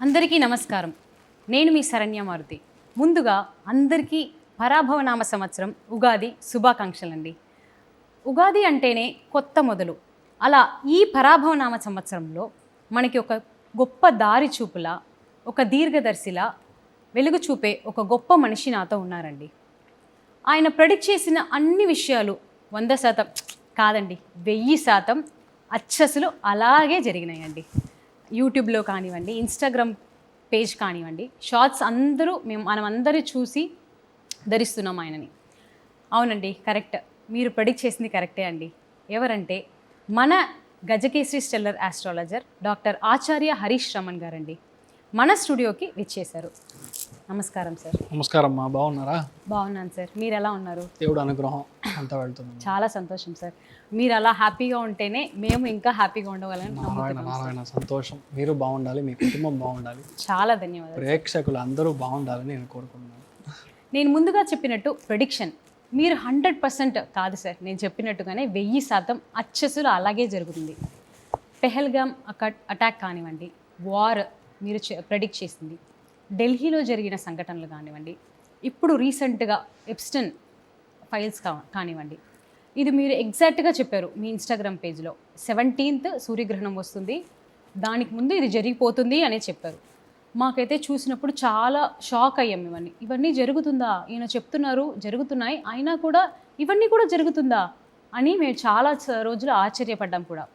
అందరికీ నమస్కారం. నేను మీ శరణ్య మారుతి. ముందుగా అందరికీ పరాభవనామ సంవత్సరం ఉగాది శుభాకాంక్షలండి. ఉగాది అంటేనే కొత్త మొదలు. అలా ఈ పరాభవనామ సంవత్సరంలో మనకి ఒక గొప్ప దారి చూపులా, ఒక దీర్ఘదర్శిలా వెలుగు చూపే ఒక గొప్ప మనిషి నాతో ఉన్నారండి. ఆయన ప్రెడిక్ట్ చేసిన అన్ని విషయాలు 100% కాదండి, 1000% అచ్చసలు అలాగే జరిగినాయండి. యూట్యూబ్లో కానివ్వండి, ఇన్స్టాగ్రామ్ పేజ్ కానివ్వండి, షార్ట్స్ మనమందరూ చూసి ధరిస్తున్నాం ఆయనని. అవునండి, కరెక్ట్, మీరు ప్రెడిక్ట్ చేసింది కరెక్టే అండి. ఎవరంటే మన గజకేసరి స్టెల్లర్ ఆస్ట్రాలజర్ డాక్టర్ ఆచార్య హరీష్ రమణ్ గారండి మన స్టూడియోకి విచ్చేశారు. నమస్కారం సార్. నమస్కారం అమ్మా, బాగున్నారా? బాగున్నాను సార్, మీరు ఎలా ఉన్నారు? దేవుడు అనుగ్రహం అంతా వెళ్తుంది. చాలా సంతోషం సార్, మీరు అలా హ్యాపీగా ఉంటేనే మేము ఇంకా హ్యాపీగా ఉండవాలని నారాయణ సంతోషం. మీరు బాగుండాలి, మీ కుటుంబం బాగుండాలి. చాలా ధన్యవాదాలు. ప్రేక్షకులు అందరూ బాగుండాలని నేను కోరుకుంటున్నాను. నేను ముందుగా చెప్పినట్టు ప్రెడిక్షన్ మీరు 100% కాదు సార్, నేను చెప్పినట్టుగానే 1000% అచ్చసులు అలాగే జరుగుతుంది. పెహల్గామ్ అటాక్ కానివ్వండి, వార్ మీరు ప్రెడిక్ట్ చేసింది, ఢిల్లీలో జరిగిన సంఘటనలు కానివ్వండి, ఇప్పుడు రీసెంట్గా ఎప్స్టన్ ఫైల్స్ కానివ్వండి, ఇది మీరు ఎగ్జాక్ట్గా చెప్పారు మీ ఇన్స్టాగ్రామ్ పేజ్లో. 17th సూర్యగ్రహణం వస్తుంది, దానికి ముందు ఇది జరిగిపోతుంది అని చెప్పారు. మాకైతే చూసినప్పుడు చాలా షాక్ అయ్యాం. ఇవన్నీ జరుగుతుందా, ఈయన చెప్తున్నారు జరుగుతున్నాయి, అయినా కూడా ఇవన్నీ కూడా జరుగుతుందా అని మేము చాలా రోజులు ఆశ్చర్యపడ్డాం కూడా.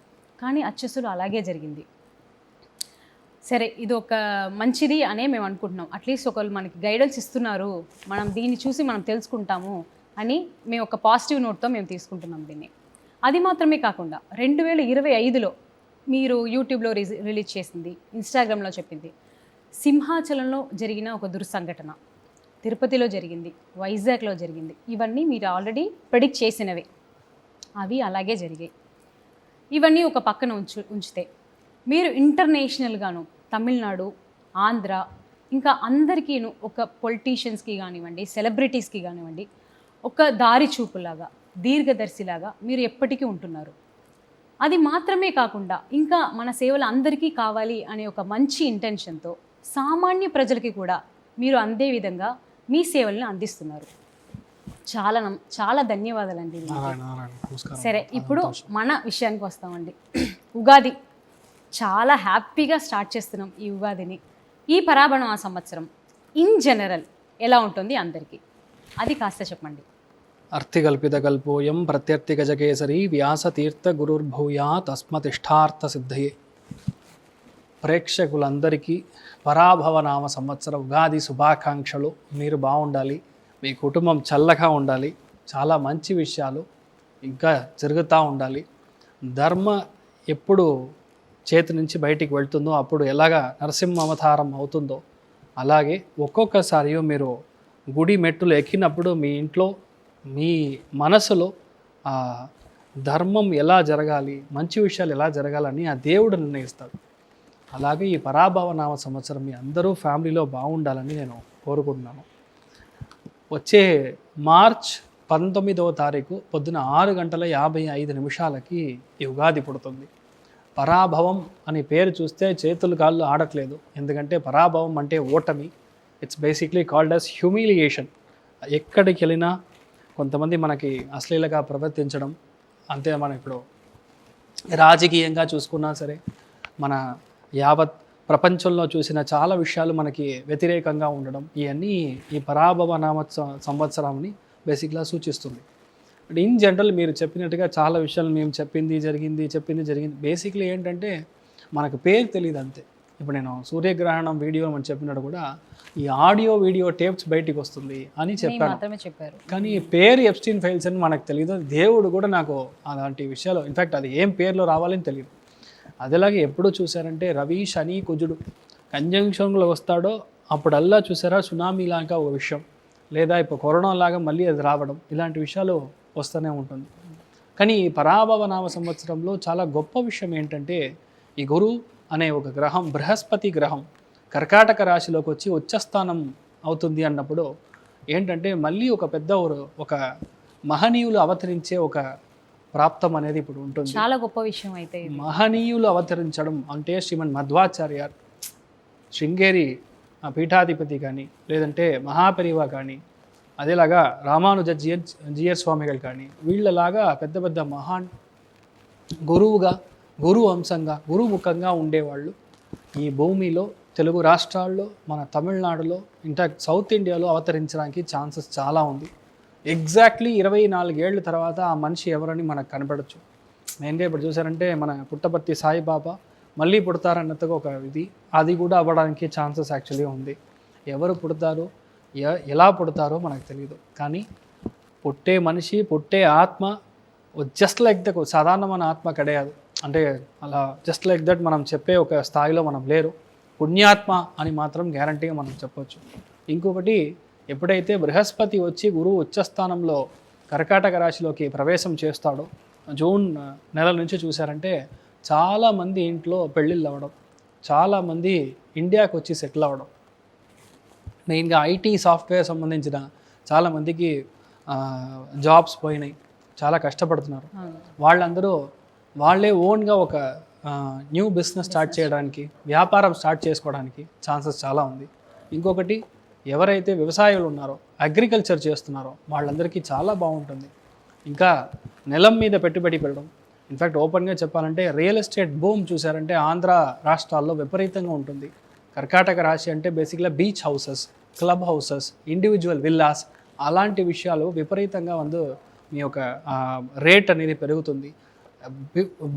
కానీ అచ్చసులు అలాగే జరిగింది. సరే, ఇది ఒక మంచిది అనే మేము అనుకుంటున్నాం. అట్లీస్ట్ ఒకళ్ళు మనకి గైడెన్స్ ఇస్తున్నారు, మనం దీన్ని చూసి మనం తెలుసుకుంటాము అని మేము ఒక పాజిటివ్ నోట్తో మేము తీసుకుంటున్నాం దీన్ని. అది మాత్రమే కాకుండా 2025లో మీరు యూట్యూబ్లో రిలీజ్ చేసింది, ఇన్స్టాగ్రామ్లో చెప్పింది, సింహాచలంలో జరిగిన ఒక దుర్సంఘటన, తిరుపతిలో జరిగింది, వైజాగ్లో జరిగింది, ఇవన్నీ మీరు ఆల్రెడీ ప్రెడిక్ట్ చేసినవే, అవి అలాగే జరిగాయి. ఇవన్నీ ఒక పక్కన ఉంచితే మీరు ఇంటర్నేషనల్గాను తమిళనాడు, ఆంధ్ర, ఇంకా అందరికీను ఒక పొలిటీషియన్స్కి కానివ్వండి, సెలబ్రిటీస్కి కానివ్వండి, ఒక దారి చూపులాగా, దీర్ఘదర్శిలాగా మీరు ఎప్పటికీ ఉంటున్నారు. అది మాత్రమే కాకుండా ఇంకా మన సేవలు అందరికీ కావాలి అనే ఒక మంచి ఇంటెన్షన్తో సామాన్య ప్రజలకి కూడా మీరు అందే విధంగా మీ సేవలను అందిస్తున్నారు. చాలా ధన్యవాదాలండి. సరే, ఇప్పుడు మన విషయానికి వస్తామండి. ఉగాది చాలా హ్యాపీగా స్టార్ట్ చేస్తున్నాం ఈ ఉగాదిని. ఈ పరాభవనామ సంవత్సరం ఇన్ జనరల్ ఎలా ఉంటుంది అందరికీ, అది కాస్త చెప్పండి. అర్థికల్పిత కల్పోయం ప్రత్యర్థి గజకేసరి వ్యాసతీర్థ గురుర్భూయా తస్మతిష్టార్థ సిద్ధయే. ప్రేక్షకులందరికీ పరాభవనామ సంవత్సర ఉగాది శుభాకాంక్షలు. మీరు బాగుండాలి, మీ కుటుంబం చల్లగా ఉండాలి, చాలా మంచి విషయాలు ఇంకా జరుగుతూ ఉండాలి. ధర్మ ఎప్పుడు చేతి నుంచి బయటికి వెళ్తుందో, అప్పుడు ఎలాగా నరసింహ అవతారం అవుతుందో, అలాగే ఒక్కొక్కసారి మీరు గుడి మెట్టులు ఎక్కినప్పుడు మీ ఇంట్లో మీ మనసులో ధర్మం ఎలా జరగాలి, మంచి విషయాలు ఎలా జరగాలని ఆ దేవుడు నిర్ణయిస్తాడు. అలాగే ఈ పరాభవనామ సంవత్సరం మీ అందరూ ఫ్యామిలీలో బాగుండాలని నేను కోరుకుంటున్నాను. వచ్చే మార్చ్ 19వ తారీఖు పొద్దున 6:55 ఈ ఉగాది పుడుతుంది. పరాభవం అనే పేరు చూస్తే చేతులు కాళ్ళు ఆడట్లేదు, ఎందుకంటే పరాభవం అంటే ఓటమి. It's basically called as humiliation. ఎక్కడికి వెళ్ళినా కొంతమంది మనకి అశ్లీలంగా ప్రవర్తించడం, అంతే మనం ఇప్పుడు రాజకీయంగా చూసుకున్నా సరే, మన యావత్ ప్రపంచంలో చూసిన చాలా విషయాలు మనకి వ్యతిరేకంగా ఉండడం, ఇవన్నీ ఈ పరాభవనామ సంవత్సరాన్ని బేసిక్గా సూచిస్తుంది. ఇన్ జనరల్ మీరు చెప్పినట్టుగా చాలా విషయాలు మేము చెప్పింది జరిగింది. బేసిక్లీ ఏంటంటే మనకు పేరు తెలియదు అంతే. ఇప్పుడు నేను సూర్యగ్రహణం వీడియో అని చెప్పినట్టు కూడా ఈ ఆడియో వీడియో టేప్స్ బయటికి వస్తుంది అని చెప్పారు, కానీ పేరు ఎప్స్టీన్ ఫైల్స్ అని మనకు తెలియదు. దేవుడు కూడా నాకు అలాంటి విషయాలు, ఇన్ఫ్యాక్ట్ అది ఏం పేర్లో రావాలని తెలియదు. అదేలాగే ఎప్పుడు చూసారంటే రవి శని కుజుడు కంజంక్షన్లో వస్తాడో అప్పుడల్లా చూసారా సునామీ లాగా ఒక విషయం, లేదా ఇప్పుడు కరోనా లాగా మళ్ళీ అది రావడం, ఇలాంటి విషయాలు వస్తూనే ఉంటుంది. కానీ ఈ పరాభవనామ సంవత్సరంలో చాలా గొప్ప విషయం ఏంటంటే, ఈ గురు అనే ఒక గ్రహం, బృహస్పతి గ్రహం కర్కాటక రాశిలోకి వచ్చి ఉచ్చస్థానం అవుతుంది అన్నప్పుడు ఏంటంటే మళ్ళీ ఒక పెద్ద ఒక మహనీయులు అవతరించే ఒక ప్రాప్తం అనేది ఇప్పుడు ఉంటుంది. చాలా గొప్ప విషయం. అయితే మహనీయులు అవతరించడం అంటే శ్రీమన్ మధ్వాచార్య శృంగేరి పీఠాధిపతి కానీ, లేదంటే మహాపరివ కానీ, అదేలాగా రామానుజ జియర్ స్వామిகள் కానీ, వీళ్ళలాగా పెద్ద పెద్ద మహాన్ గురువుగా, గురు అంశంగా, గురుముఖంగా ఉండేవాళ్ళు ఈ భూమిలో, తెలుగు రాష్ట్రాల్లో, మన తమిళనాడులో, ఇన్ఫాక్ట్ సౌత్ ఇండియాలో అవతరించడానికి ఛాన్సెస్ చాలా ఉంది. ఎగ్జాక్ట్లీ 24 ఏళ్ళ తర్వాత ఆ మనిషి ఎవరని మనకు కనపడచ్చు. మెయిన్గా ఇప్పుడు చూసారంటే మన పుట్టపర్తి సాయిబాబా మళ్ళీ పుడతారన్నట్టుగా ఒక ఇది, అది కూడా అవ్వడానికి ఛాన్సెస్ యాక్చువల్లీ ఉంది. ఎవరు పుడతారో, ఎలా పుడతారో మనకు తెలియదు. కానీ పుట్టే మనిషి, పుట్టే ఆత్మ జస్ట్ లైక్ దట్ సాధారణమైన ఆత్మ కడయాదు. అంటే అలా జస్ట్ లైక్ దట్ మనం చెప్పే ఒక స్థాయిలో మనం లేరు. పుణ్యాత్మ అని మాత్రం గ్యారంటీగా మనం చెప్పొచ్చు. ఇంకొకటి, ఎప్పుడైతే బృహస్పతి వచ్చి గురువు ఉచ్చస్థానంలో కర్కాటక రాశిలోకి ప్రవేశం చేస్తాడో, జూన్ నెల నుంచి చూసారంటే చాలామంది ఇంట్లో పెళ్ళిళ్ళు అవ్వడం, చాలామంది ఇండియాకి వచ్చి సెటిల్ అవ్వడం, మెయిన్గా ఐటీ సాఫ్ట్వేర్ సంబంధించిన చాలామందికి జాబ్స్ పోయినాయి, చాలా కష్టపడుతున్నారు. వాళ్ళందరూ వాళ్ళే ఓన్గా ఒక న్యూ బిజినెస్ స్టార్ట్ చేయడానికి, వ్యాపారం స్టార్ట్ చేసుకోవడానికి ఛాన్సెస్ చాలా ఉంది. ఇంకొకటి, ఎవరైతే వ్యవసాయాలు ఉన్నారో, అగ్రికల్చర్ చేస్తున్నారో వాళ్ళందరికీ చాలా బాగుంటుంది. ఇంకా నెలం మీద పెట్టుబడి పెట్టడం, ఇన్ఫ్యాక్ట్ ఓపెన్గా చెప్పాలంటే రియల్ ఎస్టేట్ బూమ్ చూసారంటే ఆంధ్ర రాష్ట్రాల్లో విపరీతంగా ఉంటుంది. కర్కాటక రాశి అంటే బేసిక్గా beach houses, club houses, individual villas, అలాంటి విషయాలు విపరీతంగా మీ యొక్క రేట్ అనేది పెరుగుతుంది.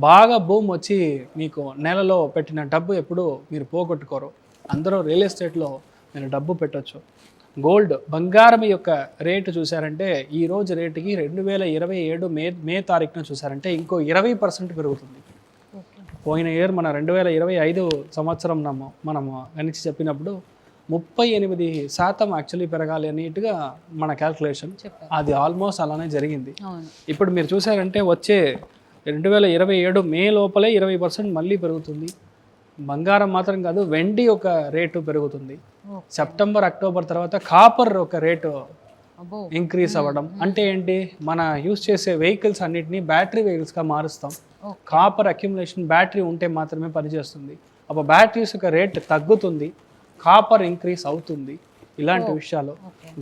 బాగా బూమ్ వచ్చి మీకు నెలలో పెట్టిన డబ్బు ఎప్పుడు మీరు పోగొట్టుకోరు. అందరూ రియల్ ఎస్టేట్లో మీరు డబ్బు పెట్టవచ్చు. గోల్డ్, బంగారం యొక్క రేటు చూసారంటే ఈరోజు రేటుకి 2027 మే తారీఖున చూసారంటే ఇంకో 20% పెరుగుతుంది. పోయిన ఇయర్ మన 2025 సంవత్సరం మనము గణించి చెప్పినప్పుడు 38% యాక్చువల్లీ పెరగాలి అనేట్టుగా మన క్యాల్కులేషన్. అది ఆల్మోస్ట్ అలానే జరిగింది. ఇప్పుడు మీరు చూసారంటే వచ్చే 2027 మే లోపలే 20% మళ్ళీ పెరుగుతుంది. బంగారం మాత్రం కాదు, వెండి ఒక రేటు పెరుగుతుంది. సెప్టెంబర్, అక్టోబర్ తర్వాత కాపర్ ఒక రేటు ఇంక్రీజ్ అవ్వడం. అంటే ఏంటి, మన యూస్ చేసే వెహికల్స్ అన్నిటినీ బ్యాటరీ వెహికల్స్గా మారుస్తాం. కాపర్ అక్యుములేషన్ బ్యాటరీ ఉంటే మాత్రమే పనిచేస్తుంది. అప్పుడు బ్యాటరీస్ యొక్క రేట్ తగ్గుతుంది, కాపర్ ఇంక్రీజ్ అవుతుంది. ఇలాంటి విషయాలు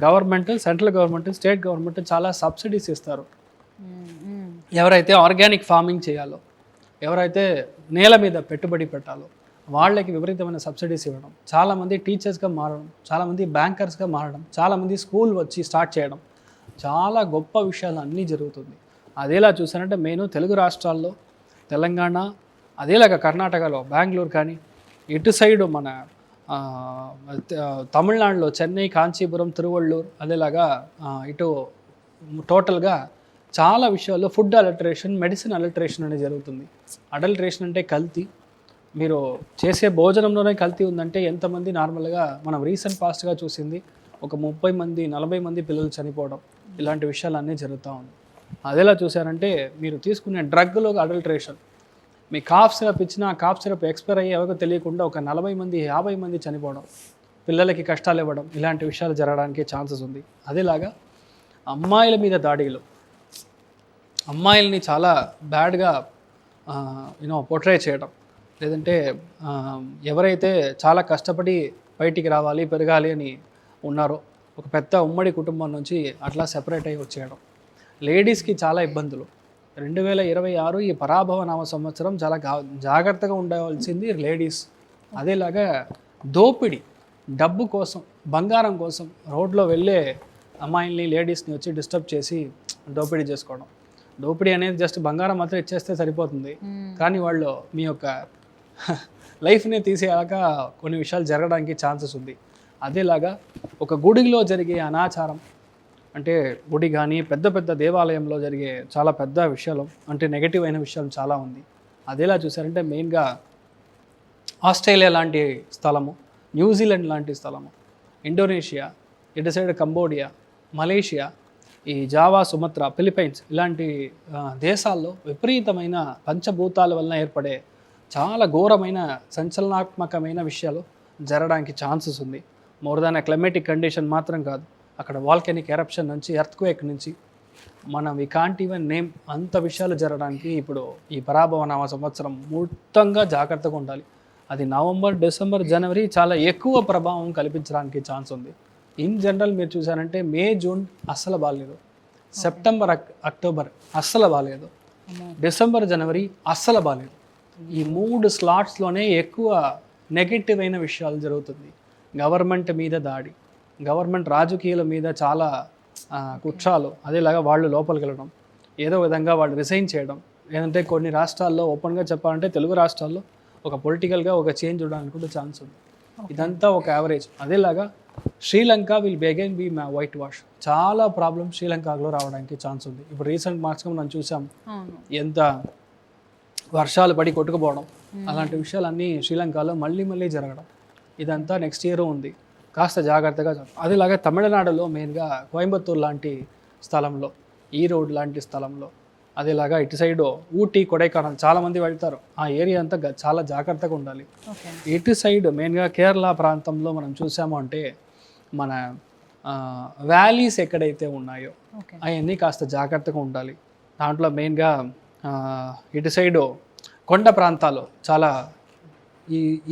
government, central government, state government చాలా సబ్సిడీస్ ఇస్తారు. ఎవరైతే ఆర్గానిక్ ఫార్మింగ్ చేయాలో, ఎవరైతే నేల మీద పెట్టుబడి పెట్టాలో వాళ్ళకి విపరీతమైన సబ్సిడీస్ ఇవ్వడం, చాలామంది టీచర్స్గా మారడం, చాలామంది బ్యాంకర్స్గా మారడం, చాలామంది స్కూల్ వచ్చి స్టార్ట్ చేయడం, చాలా గొప్ప విషయాలు అన్నీ జరుగుతుంది. అదేలా చూసానంటే మెయిన్ తెలుగు రాష్ట్రాల్లో, తెలంగాణ, అదేలాగా కర్ణాటకలో బెంగళూరు కానీ, ఇటు సైడు మన తమిళనాడులో చెన్నై, కాంచీపురం, తిరువళ్ళూరు, అదేలాగా ఇటు టోటల్గా చాలా విషయాల్లో ఫుడ్ అడల్టరేషన్, మెడిసిన్ అడల్టరేషన్ అనేది జరుగుతుంది. అడల్టరేషన్ అంటే కల్తీ. మీరు చేసే భోజనంలోనే కల్తీ ఉందంటే ఎంతమంది నార్మల్గా మనం రీసెంట్ పాస్ట్గా చూసింది ఒక 30 మంది 40 మంది పిల్లలు చనిపోవడం, ఇలాంటి విషయాలు అన్నీ జరుగుతూ ఉన్నాయి. అదేలా చూసారంటే మీరు తీసుకునే డ్రగ్లో అడల్టరేషన్, మీ కాఫ్ సిరప్ ఇచ్చినా ఆ కాఫ్ సిరప్ ఎక్స్పైర్ అయ్యి ఎవరికో తెలియకుండా ఒక 40 మంది 50 మంది చనిపోవడం, పిల్లలకి కష్టాలు ఇవ్వడం, ఇలాంటి విషయాలు జరగడానికి ఛాన్సెస్ ఉంది. అదేలాగా అమ్మాయిల మీద దాడిలు, అమ్మాయిల్ని చాలా బ్యాడ్గా పోర్ట్రే చేయడం, లేదంటే ఎవరైతే చాలా కష్టపడి బయటికి రావాలి, పెరగాలి అని ఉన్నారో ఒక పెద్ద ఉమ్మడి కుటుంబం నుంచి అట్లా సెపరేట్ అయ్యి వచ్చేయడం, లేడీస్కి చాలా ఇబ్బందులు. 2026 ఈ పరాభవ నామ సంవత్సరం చాలా జాగ్రత్తగా ఉండవలసింది లేడీస్. అదేలాగా దోపిడీ, డబ్బు కోసం, బంగారం కోసం రోడ్లో వెళ్ళే అమ్మాయిల్ని, లేడీస్ని వచ్చి డిస్టర్బ్ చేసి దోపిడీ చేసుకోవడం. దోపిడీ అనేది జస్ట్ బంగారం మాత్రం ఇచ్చేస్తే సరిపోతుంది, కానీ వాళ్ళు మీ యొక్క లైఫ్ని తీసేయాక కొన్ని విషయాలు జరగడానికి ఛాన్సెస్ ఉంది. అదేలాగా ఒక గుడిలో జరిగే అనాచారం, అంటే గుడి కానీ పెద్ద పెద్ద దేవాలయంలో జరిగే చాలా పెద్ద విషయాలు, అంటే నెగటివ్ అయిన విషయాలు చాలా ఉంది. అదేలా చూసారంటే మెయిన్గా ఆస్ట్రేలియా లాంటి స్థలము, న్యూజిలాండ్ లాంటి స్థలము, ఇండోనేషియా, ఇటు సైడ్ కంబోడియా, మలేషియా, ఈ జావా, సుమత్రా, ఫిలిప్పైన్స్ ఇలాంటి దేశాల్లో విపరీతమైన పంచభూతాల వలన ఏర్పడే చాలా ఘోరమైన సంచలనాత్మకమైన విషయాలు జరగడానికి ఛాన్సెస్ ఉంది. మోర్ దాన్ క్లైమేటిక్ కండిషన్ మాత్రం కాదు, అక్కడ వాల్కెనిక్ ఎరప్షన్ నుంచి, ఎర్త్క్వేక్ నుంచి, మనం వి కాంట్ ఈవెన్ నేమ్, అంత విషయాలు జరగడానికి ఇప్పుడు ఈ పరాభవ నామ సంవత్సరం మొత్తంగా జాగ్రత్తగా ఉండాలి. అది నవంబర్, డిసెంబర్, జనవరి చాలా ఎక్కువ ప్రభావం కల్పించడానికి ఛాన్స్ ఉంది. ఇన్ జనరల్ మీరు చూసారంటే మే, జూన్ అస్సలు బాగాలేదు, సెప్టెంబర్, అక్టోబర్ అస్సలు బాగాలేదు, డిసెంబర్, జనవరి అస్సలు బాగాలేదు. ఈ 3 స్లాట్స్లోనే ఎక్కువ నెగటివ్ అయిన విషయాలు జరుగుతుంది. గవర్నమెంట్ మీద దాడి, గవర్నమెంట్ రాజకీయాల మీద చాలా కుట్రాలు, అదేలాగా వాళ్ళు లోపలికి వెళ్ళడం, ఏదో విధంగా వాళ్ళు రిజైన్ చేయడం. లేదంటే కొన్ని రాష్ట్రాల్లో ఓపెన్గా చెప్పాలంటే తెలుగు రాష్ట్రాల్లో ఒక పొలిటికల్గా ఒక చేంజ్ ఉండడానికి కూడా ఛాన్స్ ఉంది. ఇదంతా ఒక యావరేజ్. అదేలాగా Sri Lanka will begin be white wash. చాలా ప్రాబ్లమ్ శ్రీలంకలో రావడానికి ఛాన్స్ ఉంది. ఇప్పుడు రీసెంట్ మార్క్స్గా మనం చూసాం ఎంత వర్షాలు పడి కొట్టుకుపోవడం, అలాంటి విషయాలన్నీ శ్రీలంకలో మళ్ళీ జరగడం. ఇదంతా నెక్స్ట్ ఇయర్ ఉంది. కాస్త జాగ్రత్తగా అదేలాగా తమిళనాడులో మెయిన్గా కోయంబత్తూర్ లాంటి స్థలంలో, ఈరోడ్ లాంటి స్థలంలో, అదేలాగా ఇటు సైడు ఊటీ, కొడైకెనాల్ చాలామంది వెళ్తారు. ఆ ఏరియా అంతా చాలా జాగ్రత్తగా ఉండాలి. ఇటు సైడ్ మెయిన్గా కేరళ ప్రాంతంలో మనం చూసాము అంటే మన వ్యాలీస్ ఎక్కడైతే ఉన్నాయో అవన్నీ కాస్త జాగ్రత్తగా ఉండాలి. దాంట్లో మెయిన్గా ఇటు సైడు కొండ ప్రాంతాలు చాలా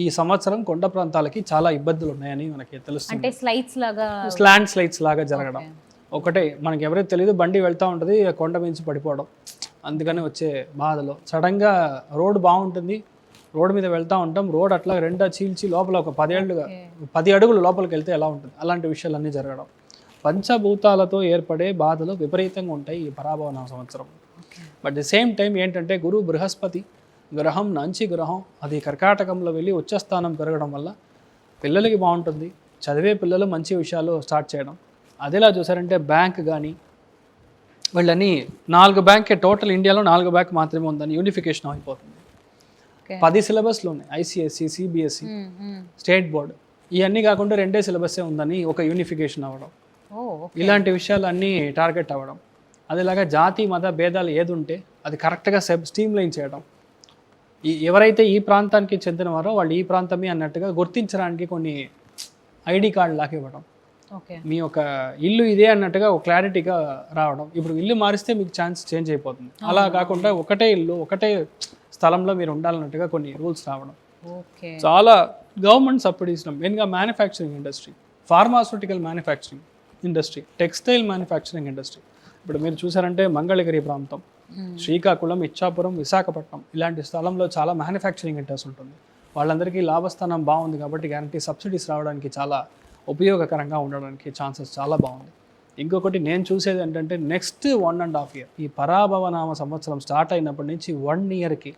ఈ సంవత్సరం కొండ ప్రాంతాలకి చాలా ఇబ్బందులు ఉన్నాయని మనకి తెలుస్తుంది. ల్యాండ్ స్లైడ్స్ లాగా జరగడం ఒకటే. మనకి ఎవరైతే తెలియదు, బండి వెళ్తూ ఉంటుంది, కొండ మించి పడిపోవడం, అందుకని వచ్చే బాధలు. సడన్గా రోడ్డు బాగుంటుంది, రోడ్డు మీద వెళ్తూ ఉంటాం, రోడ్ అట్లా రెండా చీల్చి లోపల ఒక 10 అడుగులు లోపలికి వెళ్తే ఎలా ఉంటుంది, అలాంటి విషయాలన్నీ జరగడం. పంచభూతాలతో ఏర్పడే బాధలు విపరీతంగా ఉంటాయి ఈ పరాభవన సంవత్సరం. బట్ ది సేమ్ టైం ఏంటంటే గురు బృహస్పతి గ్రహం మంచి గ్రహం, అది కర్కాటకంలో వెళ్ళి ఉచ్చస్థానం పెరగడం వల్ల పిల్లలకి బాగుంటుంది. చదివే పిల్లలు మంచి విషయాలు స్టార్ట్ చేయడం. అదేలా చూసారంటే బ్యాంక్ కానీ వీళ్ళని 4 బ్యాంక్ టోటల్ ఇండియాలో 4 బ్యాంక్ మాత్రమే ఉందని యూనిఫికేషన్ అయిపోతుంది. 10 సిలబస్లు ఉన్నాయి, ఐసిఎస్సి, సిబిఎస్సి, స్టేట్ బోర్డు. ఇవన్నీ కాకుండా 2 సిలబస్సే ఉందని ఒక యూనిఫికేషన్ అవ్వడం, ఇలాంటి విషయాలు అన్నీ టార్గెట్ అవ్వడం. అదేలాగా జాతి మత భేదాలు ఏది ఉంటే అది కరెక్ట్గా స్ట్రీమ్ లైన్ చేయడం. ఎవరైతే ఈ ప్రాంతానికి చెందినవారో వాళ్ళు ఈ ప్రాంతమే అన్నట్టుగా గుర్తించడానికి కొన్ని ఐడి కార్డు లాగా ఇవ్వడం. మీ యొక్క ఇల్లు ఇదే అన్నట్టుగా ఒక క్లారిటీగా రావడం. ఇప్పుడు ఇల్లు మారిస్తే మీకు ఛాన్స్ చేంజ్ అయిపోతుంది. అలా కాకుండా ఒకటే ఇల్లు ఒకటే స్థలంలో మీరు ఉండాలన్నట్టుగా కొన్ని రూల్స్ రావడం. చాలా గవర్నమెంట్ సబ్సిడీస్, మెయిన్గా manufacturing industry, pharmaceutical manufacturing industry, textile manufacturing industry. ఇప్పుడు మీరు చూసారంటే మంగళగిరి ప్రాంతం, శ్రీకాకుళం, ఇచ్చాపురం, విశాఖపట్నం ఇలాంటి స్థలంలో చాలా మ్యానుఫ్యాక్చరింగ్ ఇండస్ట్రీ ఉంటుంది. వాళ్ళందరికీ లాభస్థానం బాగుంది కాబట్టి గ్యారంటీ సబ్సిడీస్ రావడానికి చాలా ఉపయోగకరంగా ఉండడానికి ఛాన్సెస్ చాలా బాగుంది. ఇంకొకటి నేను చూసేది ఏంటంటే నెక్స్ట్ 1.5 year ఈ పరాభవనామ సంవత్సరం స్టార్ట్ అయినప్పటి నుంచి 1 yearకి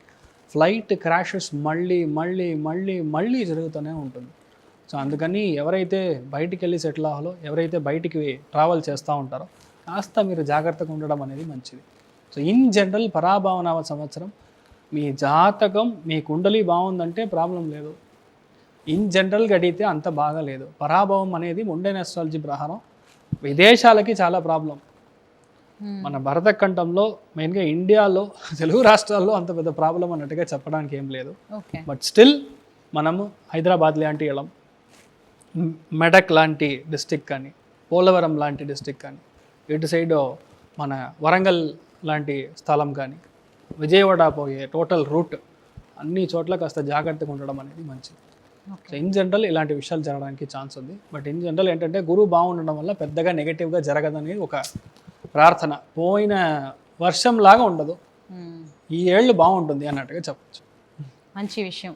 ఫ్లైట్ క్రాషెస్ మళ్ళీ జరుగుతూనే ఉంటుంది. సో అందుకని ఎవరైతే బయటికి వెళ్ళి సెటిల్ అవ్వాలో, ఎవరైతే బయటికి ట్రావెల్ చేస్తూ ఉంటారో కాస్త మీరు జాగ్రత్తగా ఉండడం అనేది మంచిది. సో ఇన్ జనరల్ పరాభవనామ సంవత్సరం మీ జాతకం, మీ కుండలి బాగుందంటే ప్రాబ్లం లేదు. ఇన్ జనరల్గా అడిగితే అంత బాగాలేదు. పరాభవం అనేది ముండెన్ ఆస్ట్రాలజీ ప్రకారం విదేశాలకి చాలా ప్రాబ్లం. మన భరతఖండంలో మెయిన్గా ఇండియాలో తెలుగు రాష్ట్రాల్లో అంత పెద్ద ప్రాబ్లం అన్నట్టుగా చెప్పడానికి ఏం లేదు. బట్ స్టిల్ మనము హైదరాబాద్ లాంటి ఇళం, మెడక్ లాంటి డిస్టిక్ కానీ, పోలవరం లాంటి డిస్టిక్ కానీ, ఇటు సైడ్ మన వరంగల్ లాంటి స్థలం కానీ, విజయవాడ పోయే టోటల్ రూట్ అన్ని చోట్ల కాస్త జాగ్రత్తగా ఉండడం అనేది మంచిది. సో ఇన్ జనరల్ ఇలాంటి విషయాలు జరగడానికి ఛాన్స్ ఉంది. బట్ ఇన్ జనరల్ ఏంటంటే గురువు బాగుండడం వల్ల పెద్దగా నెగిటివ్గా జరగదని ఒక ప్రార్థన. పోయిన వర్షంలాగా ఉండదు, ఈ ఏళ్ళు బాగుంటుంది అన్నట్టుగా చెప్పచ్చు. మంచి విషయం.